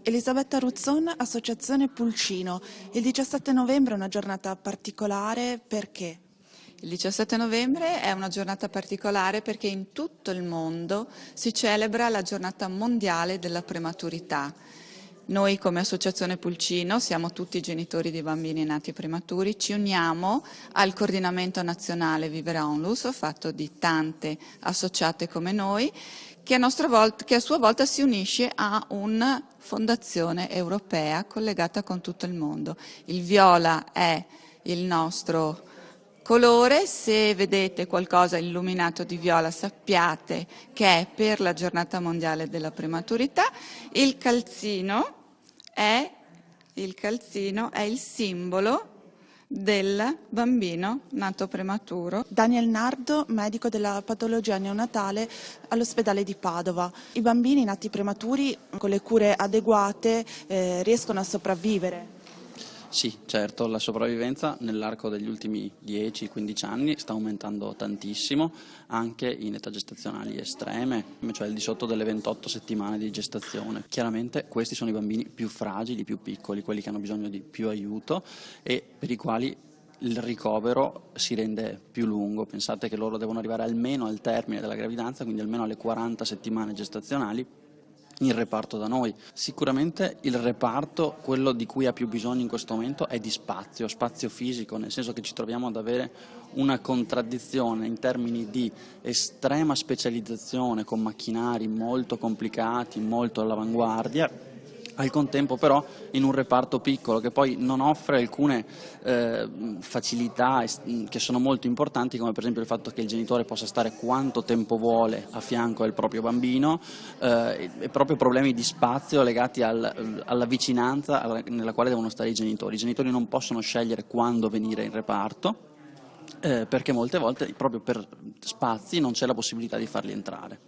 Elisabetta Ruzzon, Associazione Pulcino. Il 17 novembre è una giornata particolare perché? Il 17 novembre è una giornata particolare perché in tutto il mondo si celebra la giornata mondiale della prematurità. Noi come Associazione Pulcino siamo tutti genitori di bambini nati prematuri, ci uniamo al coordinamento nazionale Vivere Onlus, fatto di tante associate come noi, che a sua volta si unisce a una fondazione europea collegata con tutto il mondo. Il viola è il nostro colore, se vedete qualcosa illuminato di viola sappiate che è per la giornata mondiale della prematurità. Il calzino è il simbolo del bambino nato prematuro. Daniel Nardo, medico della patologia neonatale all'ospedale di Padova. I bambini nati prematuri con le cure adeguate riescono a sopravvivere? Sì, certo, la sopravvivenza nell'arco degli ultimi 10-15 anni sta aumentando tantissimo, anche in età gestazionali estreme, cioè al di sotto delle 28 settimane di gestazione. Chiaramente questi sono i bambini più fragili, più piccoli, quelli che hanno bisogno di più aiuto e per i quali il ricovero si rende più lungo. Pensate che loro devono arrivare almeno al termine della gravidanza, quindi almeno alle 40 settimane gestazionali, in reparto da noi. Sicuramente il reparto, quello di cui ha più bisogno in questo momento, è di spazio fisico, nel senso che ci troviamo ad avere una contraddizione in termini di estrema specializzazione con macchinari molto complicati, molto all'avanguardia, al contempo però in un reparto piccolo che poi non offre alcune facilità che sono molto importanti, come per esempio il fatto che il genitore possa stare quanto tempo vuole a fianco del proprio bambino e proprio problemi di spazio legati alla vicinanza nella quale devono stare i genitori. I genitori non possono scegliere quando venire in reparto perché molte volte proprio per spazi non c'è la possibilità di farli entrare.